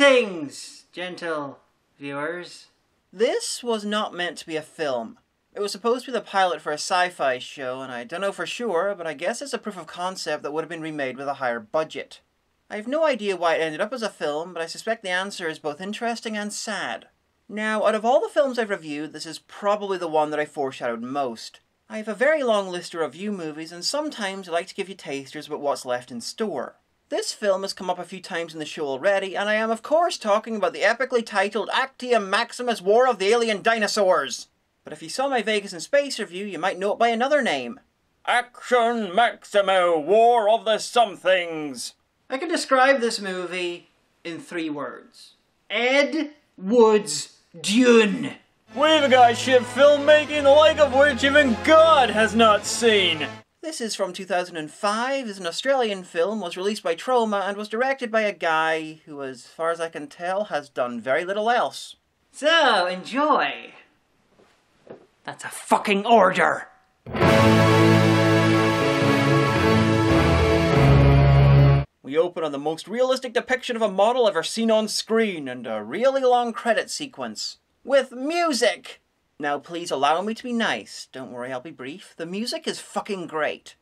Greetings, gentle viewers. This was not meant to be a film. It was supposed to be the pilot for a sci-fi show, and I don't know for sure, but I guess it's a proof of concept that would have been remade with a higher budget. I have no idea why it ended up as a film, but I suspect the answer is both interesting and sad. Now, out of all the films I've reviewed, this is probably the one that I foreshadowed most. I have a very long list to review movies, and sometimes I like to give you tasters about what's left in store. This film has come up a few times in the show already, and I am of course talking about the epically titled Actium Maximus War of the Alien Dinosaurs. But if you saw my Vegas in Space review, you might know it by another name. Actium Maximus War of the Somethings. I can describe this movie in 3 words. Ed Wood's Dune. We've got ship filmmaking the like of which even God has not seen. This is from 2005, is an Australian film, was released by Troma, and was directed by a guy who, as far as I can tell, has done very little else. So, enjoy. That's a fucking order! We open on the most realistic depiction of a model ever seen on screen, and a really long credit sequence. With music! Now please allow me to be nice. Don't worry, I'll be brief. The music is fucking great.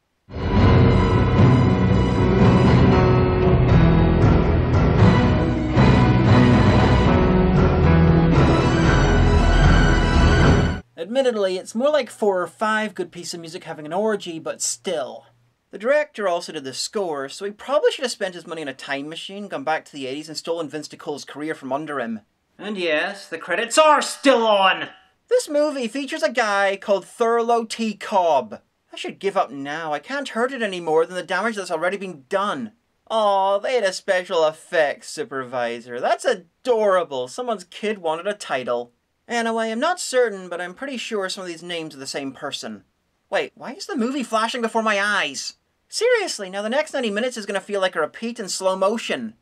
Admittedly, it's more like 4 or 5 good pieces of music having an orgy, but still. The director also did the score, so he probably should have spent his money on a time machine, gone back to the 80s and stolen Vince DiCole's career from under him. And yes, the credits are still on! This movie features a guy called Thurlow T. Cobb. I should give up now. I can't hurt it any more than the damage that's already been done. Aw, they had a special effects supervisor. That's adorable. Someone's kid wanted a title. Anyway, I'm not certain, but I'm pretty sure some of these names are the same person. Wait, why is the movie flashing before my eyes? Seriously, now the next 90 minutes is going to feel like a repeat in slow motion.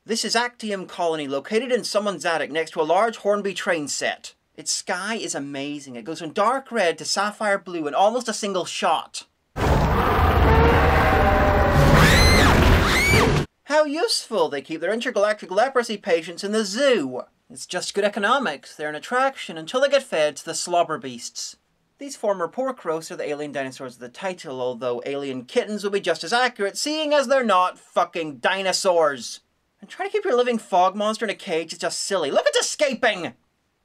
This is Actium Colony, located in someone's attic next to a large Hornby train set. Its sky is amazing. It goes from dark red to sapphire blue in almost a single shot. How useful! They keep their intergalactic leprosy patients in the zoo. It's just good economics. They're an attraction until they get fed to the slobber beasts. These former pork roasts are the alien dinosaurs of the title, although alien kittens will be just as accurate, seeing as they're not fucking dinosaurs. And trying to keep your living fog monster in a cage is just silly. Look, it's escaping!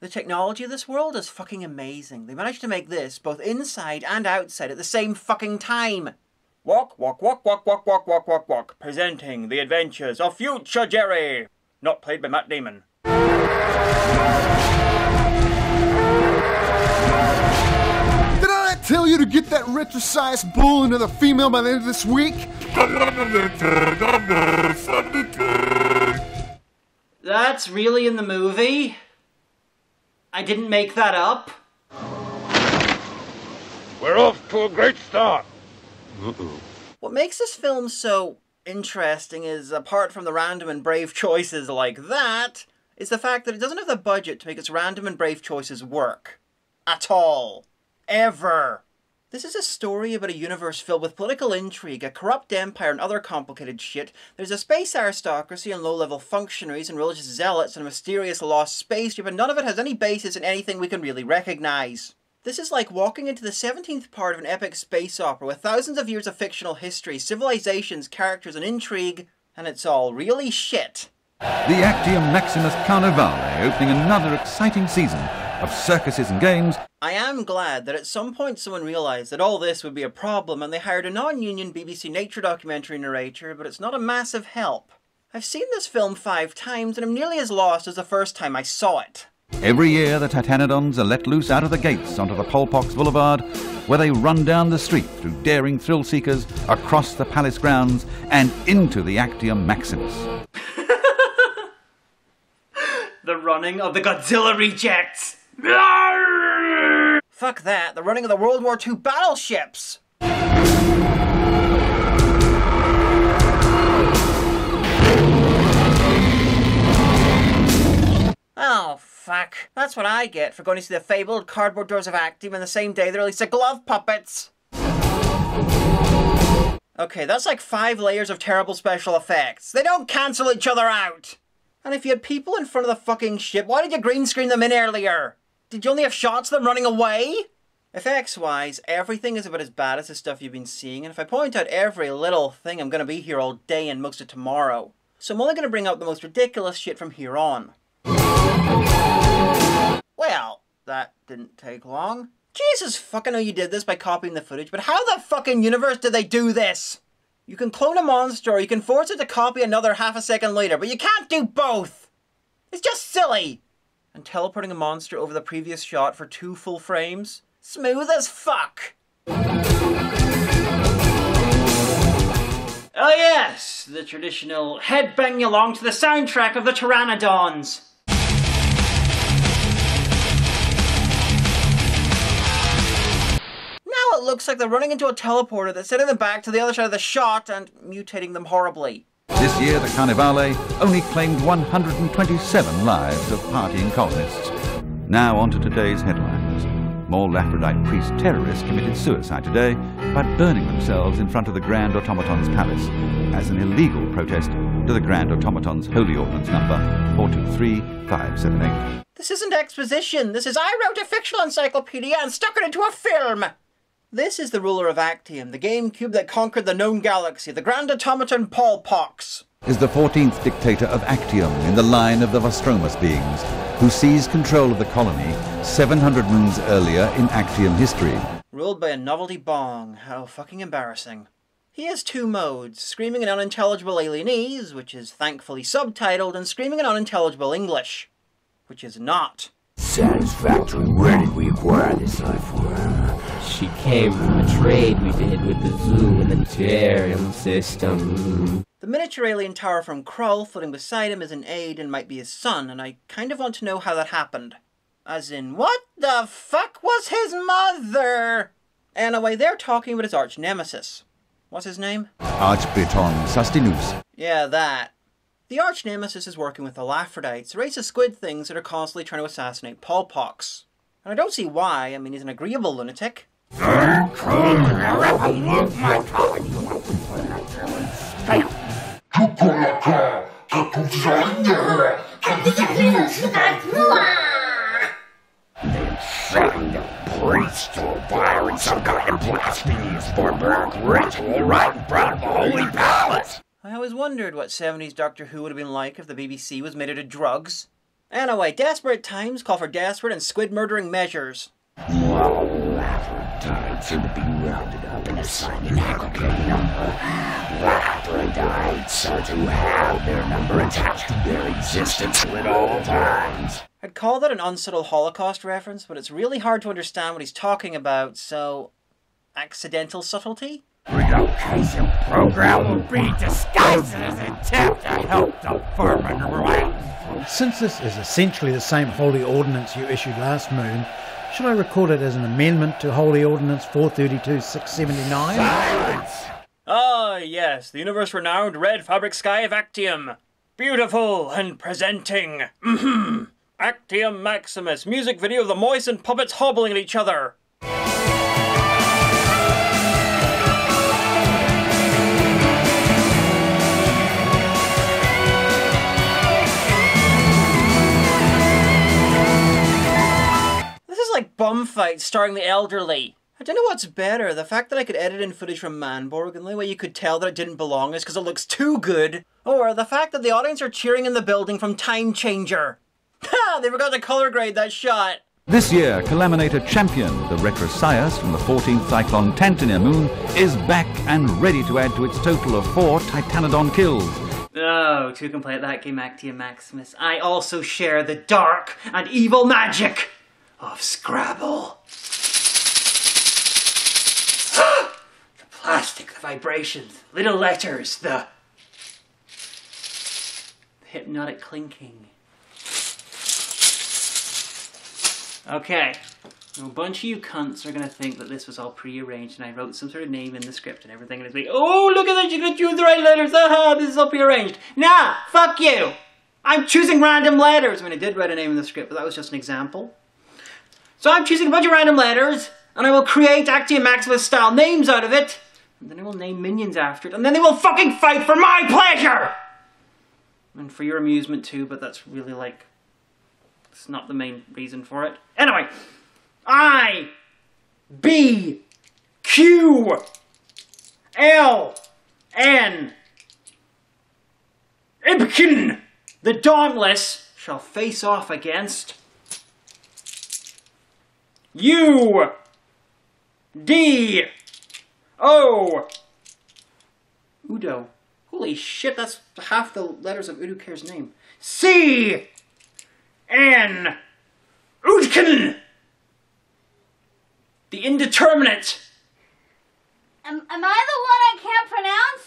The technology of this world is fucking amazing. They managed to make this both inside and outside at the same fucking time. Walk, walk, walk, walk, walk, walk, walk, walk, walk. Presenting the adventures of future Jerry. Not played by Matt Damon. Did I not tell you to get that retro-sized bull into the female by the end of this week? That's really in the movie? I didn't make that up. We're off to a great start. What makes this film so interesting is, apart from the random and brave choices like that, is the fact that it doesn't have the budget to make its random and brave choices work. At all. Ever. This is a story about a universe filled with political intrigue, a corrupt empire and other complicated shit. There's a space aristocracy and low-level functionaries and religious zealots and a mysterious lost spaceship, but none of it has any basis in anything we can really recognize. This is like walking into the 17th part of an epic space opera with thousands of years of fictional history, civilizations, characters and intrigue, and it's all really shit. The Actium Maximus Carnivale opening another exciting season of circuses and games. I am glad that at some point someone realised that all this would be a problem and they hired a non-union BBC nature documentary narrator, but it's not a massive help. I've seen this film 5 times and I'm nearly as lost as the first time I saw it. Every year the Titanodons are let loose out of the gates onto the Polpox Boulevard, where they run down the street through daring thrill seekers, across the palace grounds and into the Actium Maximus. The running of the Godzilla rejects! Fuck that, the running of the World War II battleships! Oh, fuck. That's what I get for going to see the fabled cardboard doors of Actium on the same day they release the glove puppets! Okay, that's like 5 layers of terrible special effects. They don't cancel each other out! And if you had people in front of the fucking ship, why did you green screen them in earlier? Did you only have shots of them running away? Effects-wise, everything is about as bad as the stuff you've been seeing, and if I point out every little thing, I'm going to be here all day and most of tomorrow. So I'm only going to bring up the most ridiculous shit from here on. Well, that didn't take long. Jesus fucking know you did this by copying the footage, but how the fucking universe did they do this? You can clone a monster or you can force it to copy another half a second later, but you can't do both! It's just silly! And teleporting a monster over the previous shot for 2 full frames? Smooth as fuck! Oh yes, the traditional headbang along to the soundtrack of the Pteranodons. Now it looks like they're running into a teleporter that's sending them back to the other side of the shot and mutating them horribly. This year, the Carnivale only claimed 127 lives of partying colonists. Now on to today's headlines. More Laphrodite priest terrorists committed suicide today by burning themselves in front of the Grand Automaton's palace as an illegal protest to the Grand Automaton's Holy Ordnance number 423578. This isn't exposition, this is I wrote a fictional encyclopedia and stuck it into a film! This is the ruler of Actium, the GameCube that conquered the known galaxy, the Grand Automaton Paulpox. Is the 14th dictator of Actium in the line of the Vostromus beings, who seized control of the colony 700 moons earlier in Actium history. Ruled by a novelty bong. How fucking embarrassing. He has 2 modes, screaming in unintelligible alienese, which is thankfully subtitled, and screaming in unintelligible English, which is not. Satisfactory. Where did we acquire this life form? She came from a trade we did with the zoo and the Terran system. The miniature alien tower from Krull floating beside him is an aide and might be his son, and I kind of want to know how that happened. As in, what the fuck was his mother? Anyway, they're talking about his arch nemesis. What's his name? Archbreton Sustinus. Yeah, that. The arch nemesis is working with the Laphrodites, a race of squid things that are constantly trying to assassinate Paulpox. And I don't see why. I mean, he's an agreeable lunatic. Send the priest to fire in some kind of blasphemous barbaric ritual right in front of the Holy Palace. I always wondered what 70s Doctor Who would have been like if the BBC was made out of drugs. Anyway, desperate times call for desperate and squid-murdering measures. All Laphrodites are to be rounded up and assigned an aggregate number. Laphrodites are to have their number attached to their existence at all times. I'd call that an unsubtle Holocaust reference, but it's really hard to understand what he's talking about, so... accidental subtlety? Relocation program will be disguised as an attempt to help the firmament land. Since this is essentially the same Holy Ordnance you issued last moon, should I record it as an amendment to Holy Ordnance 432-679? Silence! Ah, yes, the universe-renowned red fabric sky of Actium. Beautiful and presenting. Actium Maximus, music video of the moistened puppets hobbling at each other. Like bum fights starring the elderly. I don't know what's better, the fact that I could edit in footage from Manborg and the only way you could tell that it didn't belong is because it looks too good, or the fact that the audience are cheering in the building from Time Changer. Ha! They forgot to color grade that shot. This year, Calaminator champion, the Retrosias from the 14th Cyclone Tantaneer moon, is back and ready to add to its total of 4 Titanodon kills. Oh, to complete that game, Actium Maximus, I also share the dark and evil magic of Scrabble. The plastic, the vibrations, little letters, the hypnotic clinking. Okay, a bunch of you cunts are gonna think that this was all pre-arranged and I wrote some sort of name in the script and everything and it's like, oh, look at that, you're gonna choose the right letters, aha, this is all pre-arranged. Nah, fuck you! I'm choosing random letters! I mean, I did write a name in the script, but that was just an example. So I'm choosing a bunch of random letters, and I will create Actium Maximus style names out of it, and then I will name minions after it, and then they will fucking fight for my pleasure! And for your amusement too, but that's really like... it's not the main reason for it. Anyway! I... B... Q... L... N... Ibkin! The Dauntless shall face off against... U... D... O... Udo. Holy shit, that's half the letters of Udoker's name. C... N... Udkin! The Indeterminate! Am I the one I can't pronounce?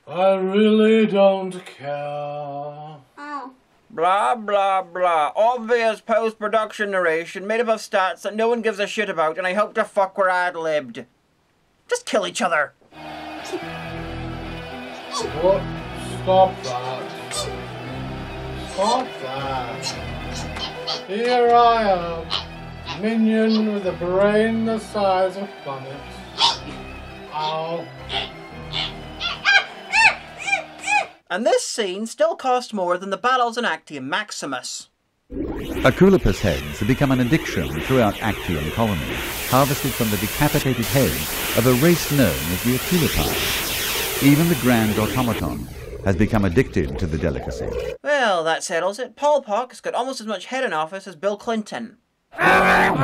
I really don't care. Oh. Blah, blah, blah. Obvious post-production narration made up of stats that no one gives a shit about, and I hope the fuck we're ad-libbed. Just kill each other. What? Stop that. Stop that. Here I am, minion with a brain the size of planets. Ow. And this scene still cost more than the battles in Actium Maximus. Aculipus heads have become an addiction throughout Actium colony, harvested from the decapitated heads of a race known as the Aculipi. Even the Grand Automaton has become addicted to the delicacy. Well, that settles it. Paul Pock's got almost as much head in office as Bill Clinton. Ugh,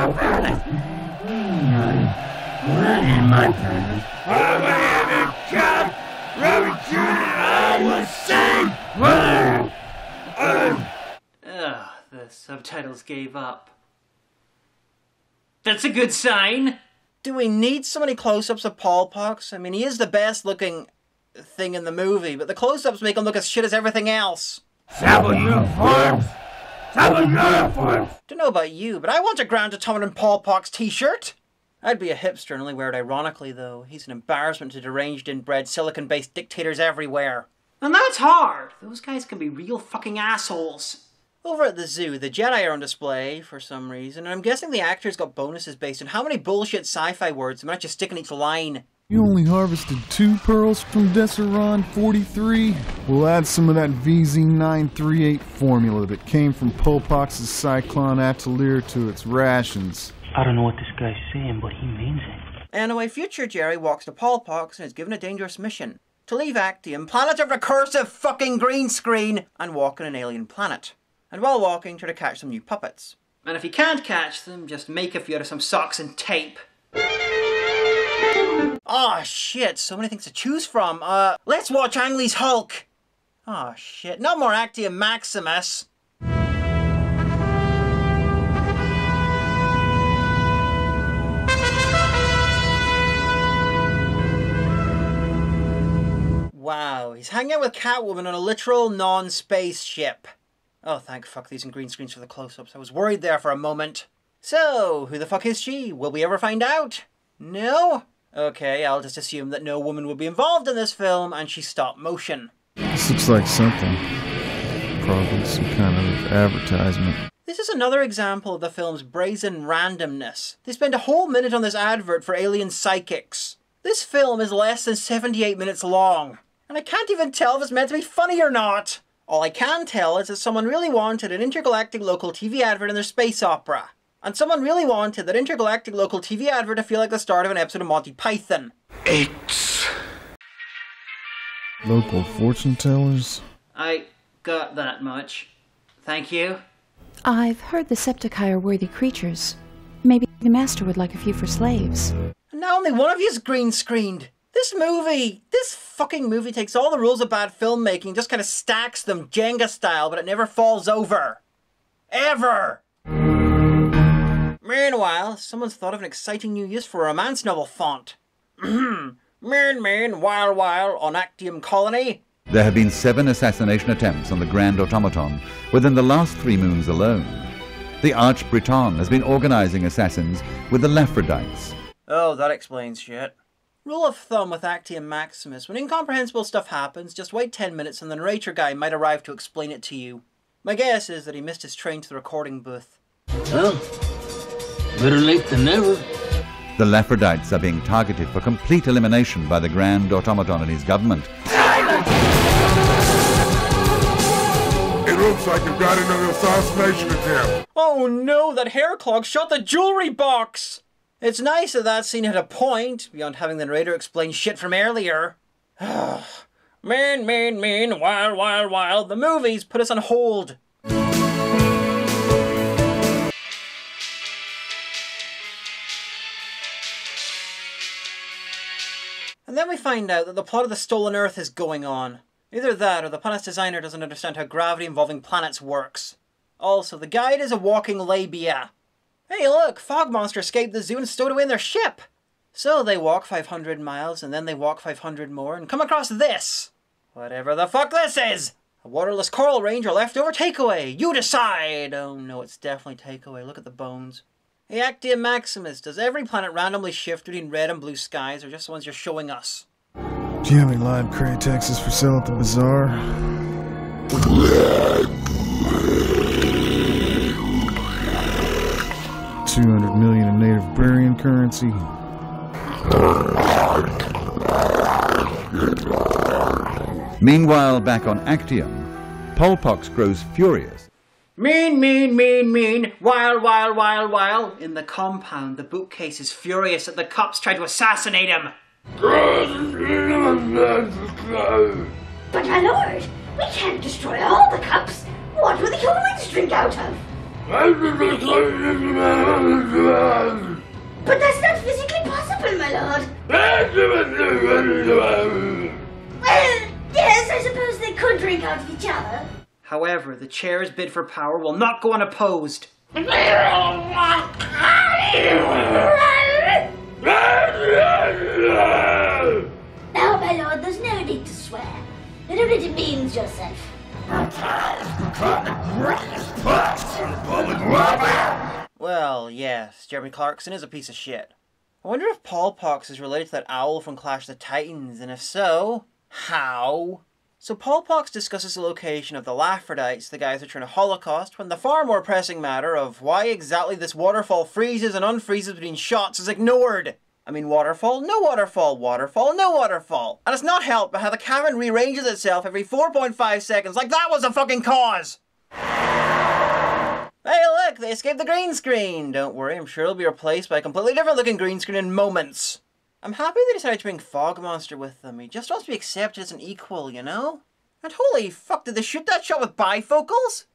the subtitles gave up. That's a good sign. Do we need so many close-ups of Paul Pox? I mean, he is the best looking thing in the movie, but the close-ups make him look as shit as everything else. Don't Don't know about you, but I want a Grand Automaton Paul Pox t-shirt. I'd be a hipster and only wear it ironically, though. He's an embarrassment to deranged inbred silicon-based dictators everywhere. And that's hard. Those guys can be real fucking assholes. Over at the zoo, the Jedi are on display for some reason, and I'm guessing the actors got bonuses based on how many bullshit sci-fi words they managed to stick in each line. You only harvested 2 pearls from Desseron 43? We'll add some of that VZ938 formula that came from Polpox's Cyclone Atelier to its rations. I don't know what this guy's saying, but he means it. Anyway, future Jerry walks to Paul Pox and is given a dangerous mission. To leave Actium, planet of recursive fucking green screen, and walk on an alien planet. And while walking, try to catch some new puppets. And if you can't catch them, just make a few out of some socks and tape. Aw, shit, so many things to choose from. Let's watch Ang Lee's Hulk. Aw, shit, not more Actium Maximus. Wow, he's hanging out with Catwoman on a literal non-space ship. Oh, thank fuck these in green screens for the close-ups. I was worried there for a moment. So, who the fuck is she? Will we ever find out? No? Okay, I'll just assume that no woman will be involved in this film and she's stop motion. This looks like something. Probably some kind of advertisement. This is another example of the film's brazen randomness. They spend a whole minute on this advert for alien psychics. This film is less than 78 minutes long. And I can't even tell if it's meant to be funny or not. All I can tell is that someone really wanted an intergalactic local TV advert in their space opera. And someone really wanted that intergalactic local TV advert to feel like the start of an episode of Monty Python. 8. Local fortune tellers? I got that much. Thank you. I've heard the Septicai are worthy creatures. Maybe the master would like a few for slaves. And now only one of you's green screened. This fucking movie takes all the rules of bad filmmaking, just kind of stacks them Jenga style, but it never falls over. Ever! Meanwhile, someone's thought of an exciting new use for a romance novel font. While on Actium Colony. There have been 7 assassination attempts on the Grand Automaton within the last 3 moons alone. The Arch-Breton has been organizing assassins with the Laphrodites. Oh, that explains shit. Rule of thumb with Actium Maximus, when incomprehensible stuff happens, just wait 10 minutes and the narrator guy might arrive to explain it to you. My guess is that he missed his train to the recording booth. Well, better late than never. The Laphrodites are being targeted for complete elimination by the Grand Automaton and his government. Silence! Looks like you've got another assassination attempt. Oh no, that hair clog shot the jewelry box! It's nice that scene had a point, beyond having the narrator explain shit from earlier. Mean, wild, wild, wild. The movies put us on hold. And then we find out that the plot of the Stolen Earth is going on. Either that, or the planet's designer doesn't understand how gravity involving planets works. Also, the guide is a walking labia. Hey look, Fog Monster escaped the zoo and stowed away in their ship! So they walk 500 miles, and then they walk 500 more, and come across this! Whatever the fuck this is! A waterless coral range or leftover takeaway! You decide! Oh no, it's definitely takeaway. Look at the bones. Hey, Actium Maximus, does every planet randomly shift between red and blue skies, or just the ones you're showing us? Do you have any live Craytexes for sale at the bazaar? $200 million in native Barian currency. Meanwhile, back on Actium, Polpox grows furious. Mean, wild, wild, wild, wild. In the compound, the bookcase is furious that the cops tried to assassinate him. But my lord, we can't destroy all the cups. What will the humans drink out of? But that's not physically possible, my lord. Well, yes, I suppose they could drink out of each other. However, the chair's bid for power will not go unopposed. Now, my lord, there's no need to swear. It only demeans yourself. Well, yes, Jeremy Clarkson is a piece of shit. I wonder if Polpox is related to that owl from Clash of the Titans, and if so, how? So Polpox discusses the location of the Laphrodites, the guys who turn a Holocaust, when the far more pressing matter of why exactly this waterfall freezes and unfreezes between shots is ignored. I mean, waterfall, no waterfall, waterfall, no waterfall. And it's not helped by how the cavern rearranges itself every 4.5 seconds like that was a fucking cause! Hey look, they escaped the green screen! Don't worry, I'm sure it'll be replaced by a completely different looking green screen in moments. I'm happy they decided to bring Fog Monster with them. He just wants to be accepted as an equal, you know? And holy fuck, did they shoot that shot with bifocals?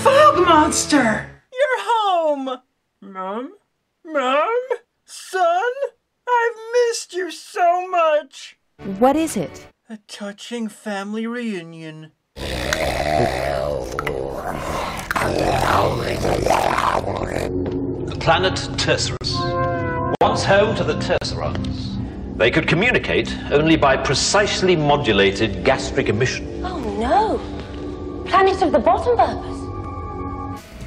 Fog Monster! You're home! Mom? Mom? Son? I've missed you so much! What is it? A touching family reunion. The planet Tercerus, once home to the Tercerons. They could communicate only by precisely modulated gastric emission. Oh no! Planet of the bottom burbers.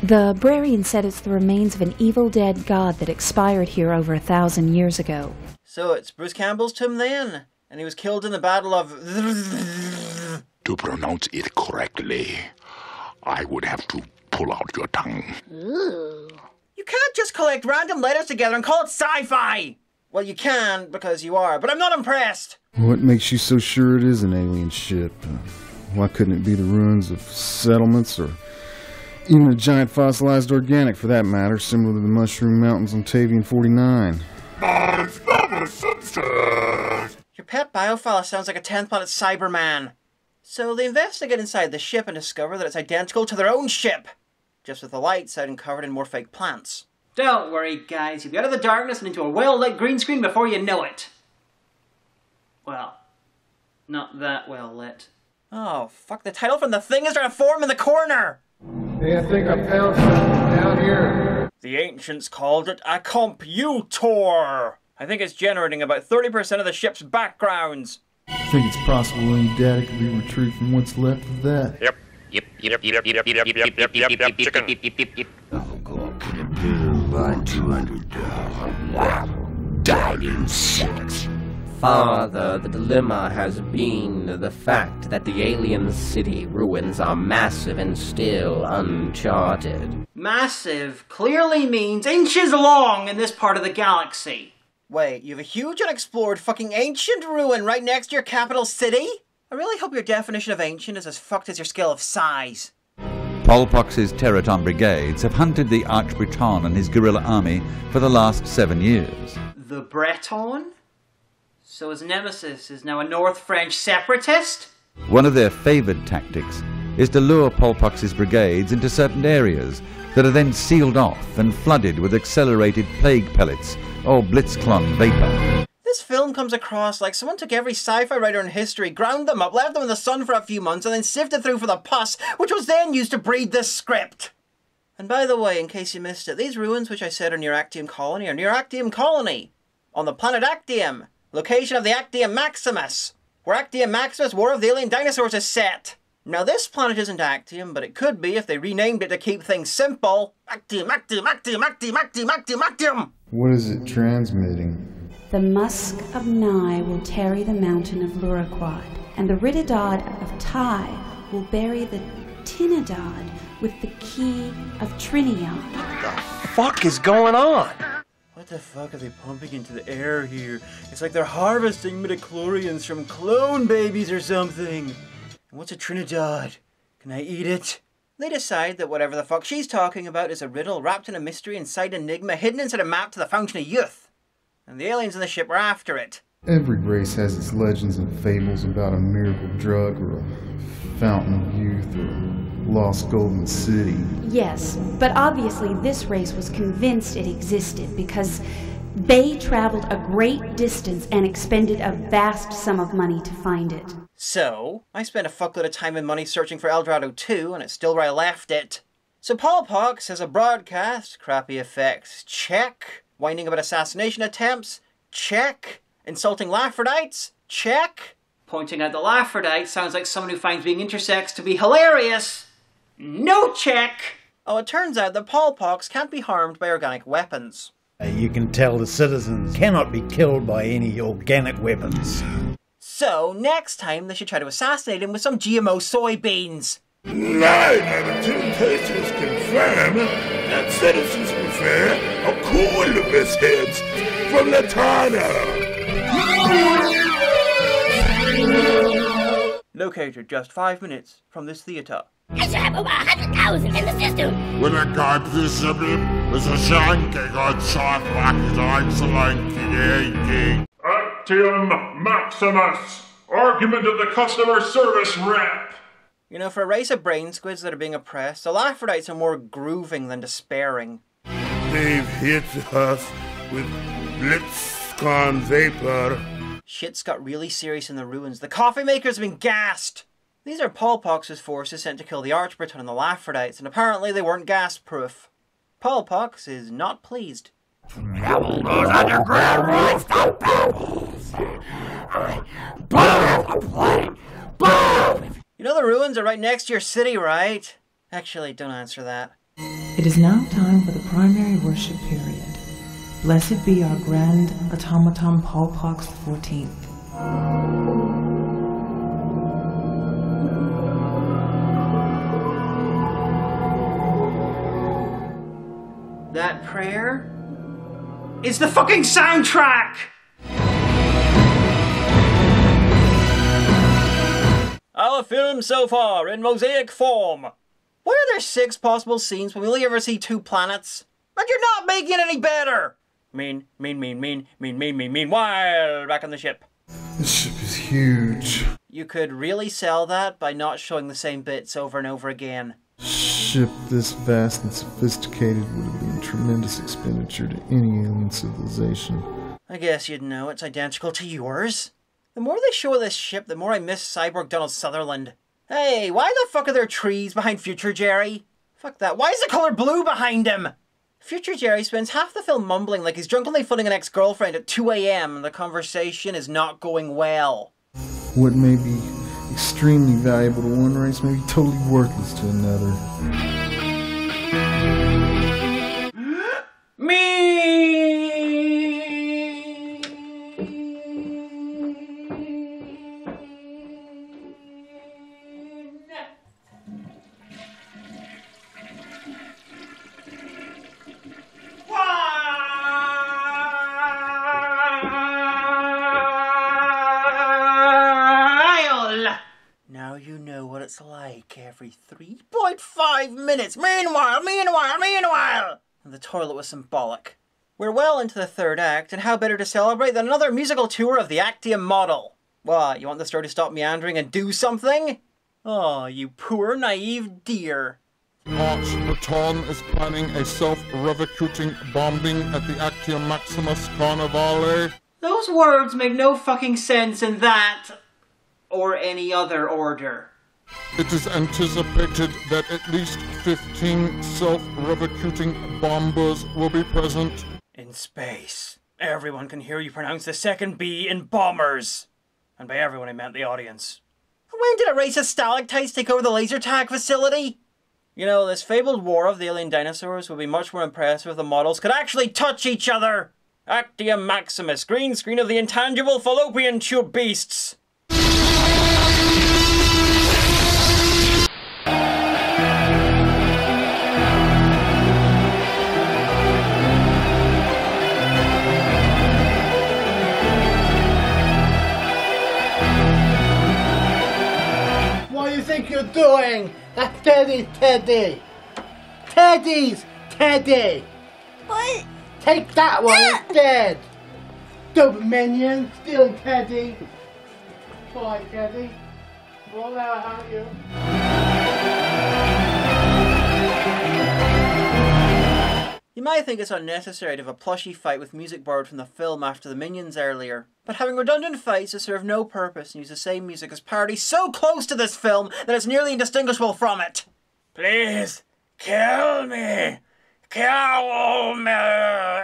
The Brarian said it's the remains of an evil dead god that expired here over 1,000 years ago. So it's Bruce Campbell's tomb then? And he was killed in the battle of... To pronounce it correctly, I would have to pull out your tongue. Ooh. You can't just collect random letters together and call it sci-fi! Well, you can, because you are, but I'm not impressed! What makes you so sure it is an alien ship? Why couldn't it be the ruins of settlements, or even a giant fossilized organic, for that matter, similar to the Mushroom Mountains on Tavian 49? Your pet biophile sounds like a 10th planet Cyberman. So they investigate inside the ship and discover that it's identical to their own ship, just with the lights out and covered in more fake plants. Don't worry, guys. You'll be out of the darkness and into a well-lit green screen before you know it. Well, not that well lit. Oh, fuck, the title from the thing is trying to form in the corner! Hey, I think I found something down here. The ancients called it a computor. I think it's generating about 30% of the ship's backgrounds. I think it's possible any data could be retrieved from what's left of that. Yep. Chicken. Died in sex. Father, the dilemma has been the fact that the alien city ruins are massive and still uncharted. Massive clearly means inches long in this part of the galaxy. Wait, you have a huge unexplored fucking ancient ruin right next to your capital city? I really hope your definition of ancient is as fucked as your scale of size. Pol Pox's Terraton brigades have hunted the Arch-Breton and his guerrilla army for the last 7 years. The Breton? So his nemesis is now a North French separatist? One of their favoured tactics is to lure Pol Pox's brigades into certain areas that are then sealed off and flooded with accelerated plague pellets or blitzklon vapour. This film comes across like someone took every sci-fi writer in history, ground them up, left them in the sun for a few months, and then sifted through for the pus, which was then used to breed this script. And by the way, in case you missed it, these ruins which I said are near Actium Colony are near Actium Colony, on the planet Actium, location of the Actium Maximus, where Actium Maximus, War of the Alien Dinosaurs is set. Now this planet isn't Actium, but it could be if they renamed it to keep things simple. Actium, Actium, Actium, Actium, Actium, Actium, Actium! What is it transmitting? The musk of Nai will tarry the mountain of Luraquad, and the Rididad of Tai will bury the Tinidad with the key of Trinion. What the fuck is going on? What the fuck are they pumping into the air here? It's like they're harvesting midichlorians from clone babies or something. And what's a Trinidad? Can I eat it? They decide that whatever the fuck she's talking about is a riddle wrapped in a mystery inside Enigma hidden inside a map to the Fountain of Youth. And the aliens in the ship were after it. Every race has its legends and fables about a miracle drug or a fountain of youth or a lost golden city. Yes, but obviously this race was convinced it existed because they traveled a great distance and expended a vast sum of money to find it. So, I spent a fuckload of time and money searching for Eldorado 2, and it's still where I left it. So Pol Pox has a broadcast, crappy effects, check. Whining about assassination attempts, check. Insulting Laphrodites, check. Pointing out the Laphrodites sounds like someone who finds being intersex to be hilarious. No check. Oh, it turns out that Pol Pox can't be harmed by organic weapons. You can tell the citizens cannot be killed by any organic weapons. So, next time they should try to assassinate him with some GMO soybeans. 9 out of 10 cases confirm that citizens prefer a cool biscuits from Latana. Located just 5 minutes from this theatre. I should have over 100,000 in the system. When I got this of him, was a shank I got shot back his arms along the Actium Maximus! Argument of the customer service rep! You know, for a race of brain squids that are being oppressed, the Laphrodites are more grooving than despairing. They've hit us with blitzkrieg vapor. Shit's got really serious in the ruins. The coffee makers have been gassed! These are Pol Pox's forces sent to kill the Arch-Breton and the Laphrodites, and apparently they weren't gas-proof. Pol Pox is not pleased. You know the ruins are right next to your city, right? Actually, don't answer that. It is now time for the primary worship period. Blessed be our grand automaton Pol Pox XIV. That prayer is the fucking soundtrack! Our film so far in mosaic form. Why are there 6 possible scenes when we only ever see 2 planets? And you're not making it any better! Meanwhile, back on the ship. This ship is huge. You could really sell that by not showing the same bits over and over again. Ship this vast and sophisticated would have been a tremendous expenditure to any alien civilization. I guess you'd know it's identical to yours. The more they show of this ship, the more I miss Cyborg Donald Sutherland. Hey, why the fuck are there trees behind Future Jerry? Fuck that. Why is the color blue behind him? Future Jerry spends half the film mumbling like he's drunkenly phoning an ex-girlfriend at 2 a.m. and the conversation is not going well. What may be extremely valuable to one race may be totally worthless to another. like every 3.5 minutes. Meanwhile! And the toilet was symbolic. We're well into the third act, and how better to celebrate than another musical tour of the Actium model? What, you want the story to stop meandering and do something? Oh, you poor naive dear. March Baton is planning a self-revocating bombing at the Actium Maximus Carnivale. Those words make no fucking sense in that or any other order. It is anticipated that at least 15 self-revocating bombers will be present. In space, everyone can hear you pronounce the second B in bombers. And by everyone I meant the audience. When did a race of stalactites take over the laser tag facility? You know, this fabled war of the alien dinosaurs would be much more impressive if the models could actually touch each other! Actium Maximus, green screen of the intangible fallopian tube beasts! What do you think you're doing? That's Teddy's Teddy! Teddy's Teddy! What? Take that one instead! Stupid minion, stealing Teddy! Sorry, Teddy. Won't let her hurt you. You might think it's unnecessary to have a plushy fight with music borrowed from the film after the Minions earlier, but having redundant fights that serve no purpose and use the same music as parody so close to this film that it's nearly indistinguishable from it. Please, kill me! Kill me!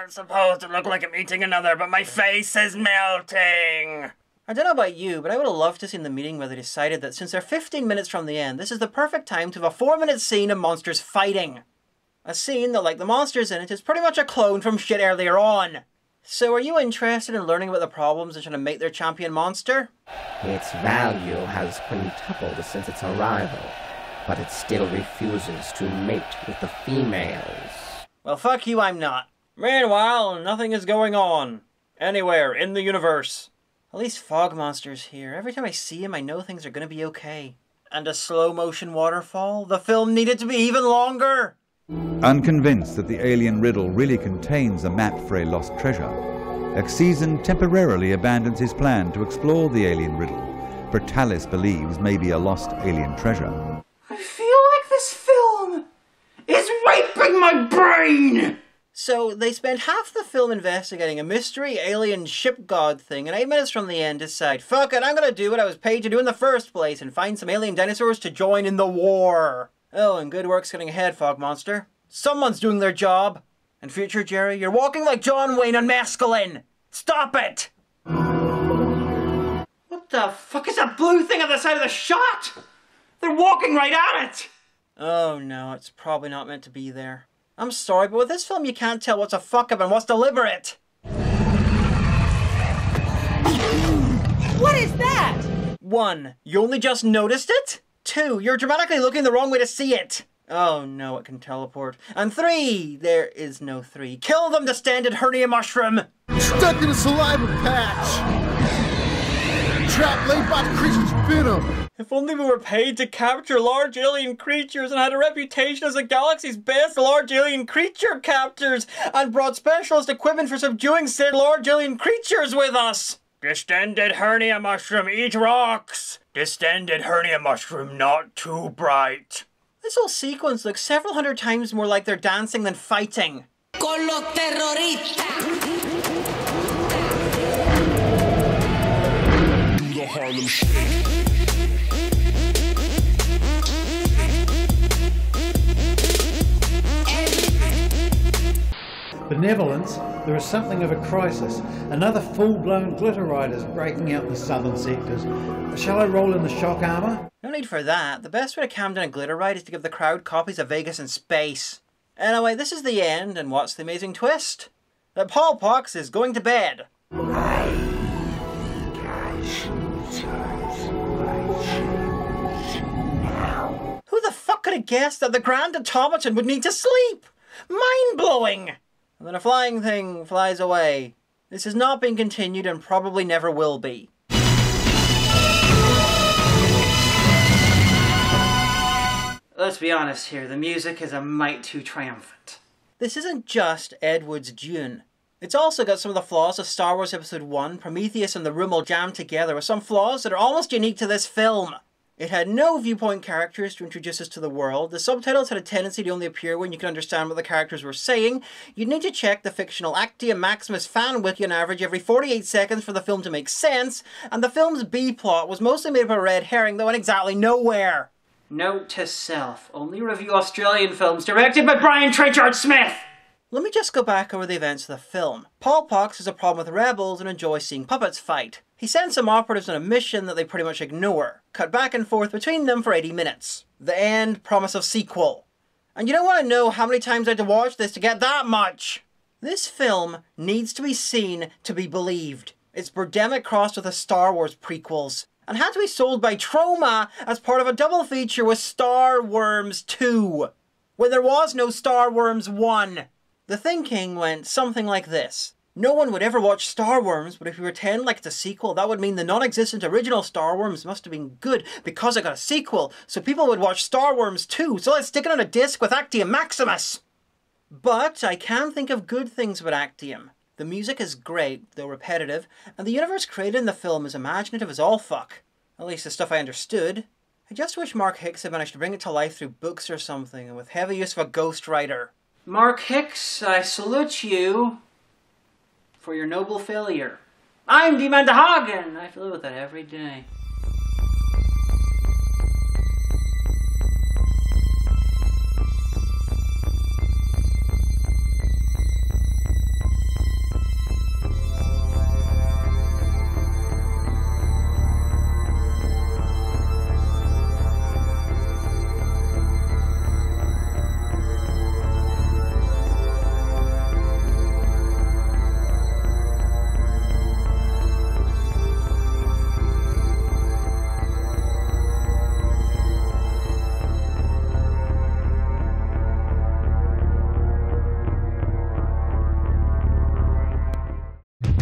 It's supposed to look like I'm eating another, but my face is melting! I don't know about you, but I would have loved to see the meeting where they decided that since they're 15 minutes from the end, this is the perfect time to have a 4-minute scene of monsters fighting. A scene that, like the monsters in it, is pretty much a clone from shit earlier on. So are you interested in learning about the problems and trying to make their champion monster? Its value has quintupled since its arrival, but it still refuses to mate with the females. Well, fuck you, I'm not. Meanwhile, nothing is going on. Anywhere in the universe. At least Fog Monster's here. Every time I see him, I know things are gonna be okay. And a slow-motion waterfall? The film needed to be even longer! Unconvinced that the alien riddle really contains a map for a lost treasure, Exezen temporarily abandons his plan to explore the alien riddle, for Talis believes may be a lost alien treasure. I feel like this film is raping my brain! So they spend half the film investigating a mystery alien ship god thing, and 8 minutes from the end decide, fuck it, I'm gonna do what I was paid to do in the first place and find some alien dinosaurs to join in the war. Oh, and good work's getting ahead, Fog Monster. Someone's doing their job. And future Jerry, you're walking like John Wayne on mescaline. Stop it! What the fuck is that blue thing on the side of the shot? They're walking right at it! Oh no, it's probably not meant to be there. I'm sorry, but with this film you can't tell what's a fuck-up and what's deliberate. What is that? 1. You only just noticed it? 2. You're dramatically looking the wrong way to see it. Oh no, it can teleport. And 3. There is no 3. Kill them, distended hernia mushroom! Stuck in a saliva patch! Trapped laid by the creature's venom! If only we were paid to capture large alien creatures and had a reputation as the galaxy's best large alien creature captors and brought specialist equipment for subduing said large alien creatures with us! Distended hernia mushroom, eat rocks! Distended hernia mushroom, not too bright. This whole sequence looks several hundred times more like they're dancing than fighting. Con los terroristas! Do the Harlem Shake. Benevolence, there is something of a crisis. Another full-blown glitter ride is breaking out in the southern sectors. Shall I roll in the shock armor? No need for that. The best way to calm down a glitter ride is to give the crowd copies of Vegas in Space. Anyway, this is the end, and what's the amazing twist? That Paul Pox is going to bed. Who the fuck could have guessed that the Grand Automaton would need to sleep? Mind-blowing! And then a flying thing flies away. This has not been continued and probably never will be. let's be honest here, the music is a mite too triumphant. This isn't just Ed Wood's Dune. It's also got some of the flaws of Star Wars Episode 1, Prometheus and the Room all jammed together with some flaws that are almost unique to this film. It had no viewpoint characters to introduce us to the world. The subtitles had a tendency to only appear when you could understand what the characters were saying. You'd need to check the fictional Actium Maximus fan wiki on average every 48 seconds for the film to make sense, and the film's B-plot was mostly made up of a red herring that went exactly nowhere. Note to self, only review Australian films directed by Brian Trenchard Smith! Let me just go back over the events of the film. Paul Pox has a problem with rebels and enjoys seeing puppets fight. He sends some operatives on a mission that they pretty much ignore. Cut back and forth between them for 80 minutes. The end, promise of sequel. And you don't want to know how many times I had to watch this to get that much! This film needs to be seen to be believed. It's Birdemic crossed with the Star Wars prequels, and had to be sold by Troma as part of a double feature with Star Worms 2, when there was no Star Worms 1. The thinking went something like this. No one would ever watch Star Worms, but if you pretend like it's a sequel, that would mean the non-existent original Star Worms must have been good because it got a sequel, so people would watch Star Worms 2, so let's stick it on a disc with Actium Maximus! But I can think of good things about Actium. The music is great, though repetitive, and the universe created in the film is imaginative as all fuck. At least the stuff I understood. I just wish Mark Hicks had managed to bring it to life through books or something, and with heavy use of a ghostwriter. Mark Hicks, I salute you for your noble failure. I'm Demanda Hagan! I live with that every day.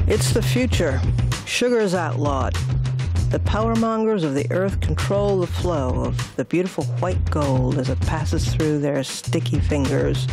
It's the future. Sugar is outlawed. The powermongers of the earth control the flow of the beautiful white gold as it passes through their sticky fingers.